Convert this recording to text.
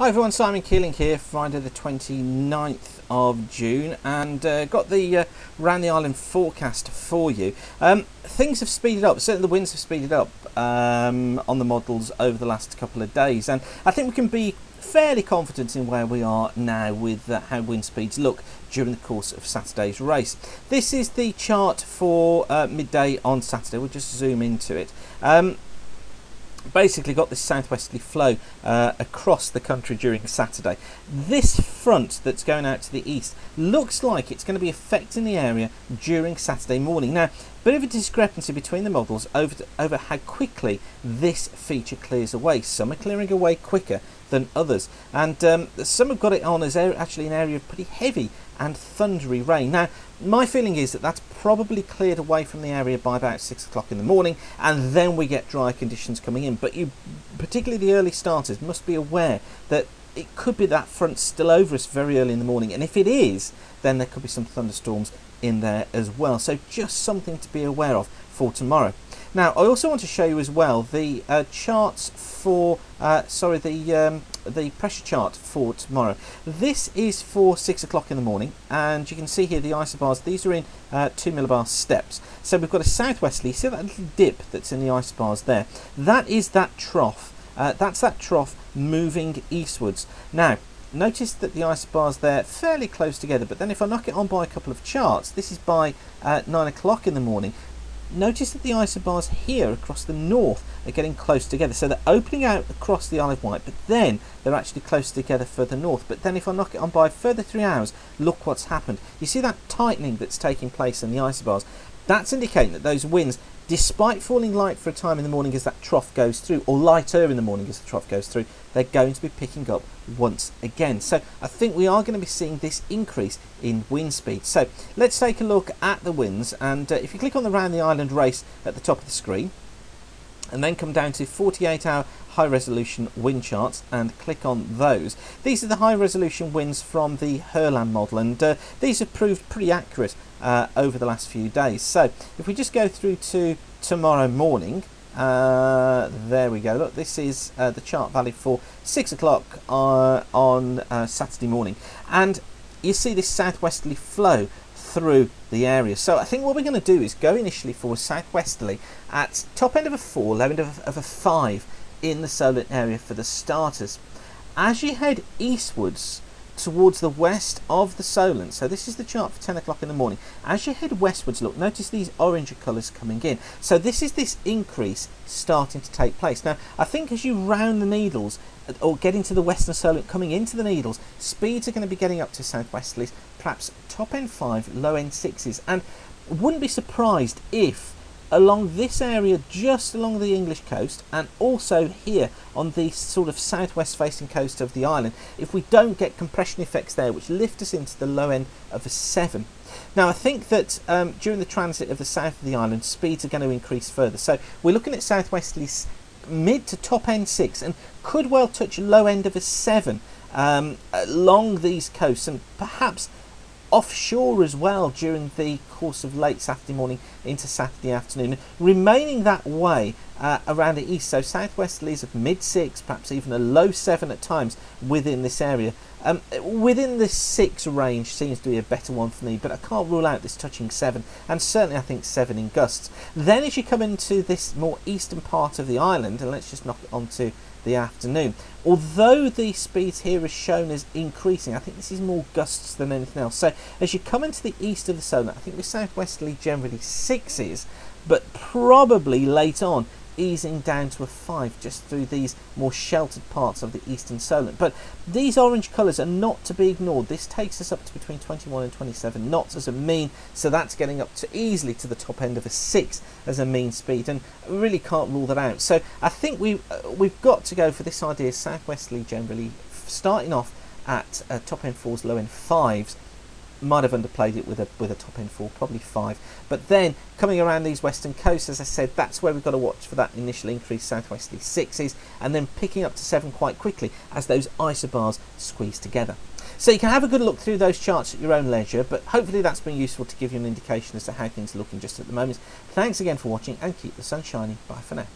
Hi everyone, Simon Keeling here, Friday the 29th of June, and got the round the island forecast for you. Things have speeded up, certainly the winds have speeded up on the models over the last couple of days, and I think we can be fairly confident in where we are now with how wind speeds look during the course of Saturday's race. This is the chart for midday on Saturday. We'll just zoom into it. Basically got this southwesterly flow across the country during Saturday. This front that's going out to the east looks like it's going to be affecting the area during Saturday morning. Now, bit of a discrepancy between the models over how quickly this feature clears away. Some are clearing away quicker than others, and some have got it on as actually an area of pretty heavy and thundery rain. Now, my feeling is that that's probably cleared away from the area by about 6 o'clock in the morning, and then we get dry conditions coming in. But you, particularly the early starters, must be aware that it could be that front still over us very early in the morning, and if it is, then there could be some thunderstorms in there as well. So just something to be aware of for tomorrow. Now, I also want to show you as well the charts for the pressure chart for tomorrow. This is for 6 o'clock in the morning, and you can see here the isobars. These are in 2 millibar steps. So we've got a southwesterly. See that little dip that's in the isobars there? That is that trough. That's that trough moving eastwards. Now, notice that the isobars there fairly close together, but then if I knock it on by a couple of charts, this is by 9 o'clock in the morning. Notice that the isobars here across the north are getting close together. So they're opening out across the Isle of Wight, but then they're actually close together further north. But then if I knock it on by a further 3 hours, look what's happened. You see that tightening that's taking place in the isobars? That's indicating that those winds, despite falling light for a time in the morning as that trough goes through, or lighter in the morning as the trough goes through, they're going to be picking up once again. So I think we are going to be seeing this increase in wind speed. So let's take a look at the winds, and if you click on the Round the Island race at the top of the screen, and then come down to 48-hour high resolution wind charts and click on those. These are the high resolution winds from the Herland model, and these have proved pretty accurate over the last few days. So if we just go through to tomorrow morning, there we go. Look, this is the chart value for 6 o'clock on Saturday morning, and you see this southwesterly flow through the area. So I think what we're going to do is go initially for a southwesterly at top end of a 4, low end of a 5 in the Solent area for the starters. As you head eastwards towards the west of the Solent, so this is the chart for 10 o'clock in the morning, as you head westwards, look, notice these orange colours coming in. So this is this increase starting to take place. Now, I think as you round the Needles or get into the western Solent, coming into the Needles, speeds are going to be getting up to southwesterlies, perhaps top end 5, low end 6s, and wouldn't be surprised if along this area, just along the English coast, and also here on the sort of southwest facing coast of the island, if we don't get compression effects there which lift us into the low end of a 7. Now, I think that during the transit of the south of the island, speeds are going to increase further. So we're looking at southwesterlies mid to top end 6, and could well touch low end of a 7 along these coasts, and perhaps offshore as well during the course of late Saturday morning into Saturday afternoon, remaining that way around the east. So southwesterlies of mid 6, perhaps even a low 7 at times within this area. Within the 6 range seems to be a better one for me, but I can't rule out this touching 7, and certainly I think 7 in gusts. Then as you come into this more eastern part of the island, and let's just knock it onto the afternoon, although the speeds here are shown as increasing, I think this is more gusts than anything else. So as you come into the east of the Solent, I think we're southwesterly generally 6s, but probably late on easing down to a 5 just through these more sheltered parts of the eastern Solent. But these orange colours are not to be ignored. This takes us up to between 21 and 27 knots as a mean, so that's getting up to easily to the top end of a 6 as a mean speed, and I really can't rule that out. So I think we've got to go for this idea southwesterly generally, starting off at top end 4s, low end 5s. Might have underplayed it with a top end 4, probably 5, but then coming around these western coasts, as I said, that's where we've got to watch for that initial increase, southwesterly 6s, and then picking up to 7 quite quickly as those isobars squeeze together. So you can have a good look through those charts at your own leisure, but hopefully that's been useful to give you an indication as to how things are looking just at the moment. Thanks again for watching, and keep the sun shining. Bye for now.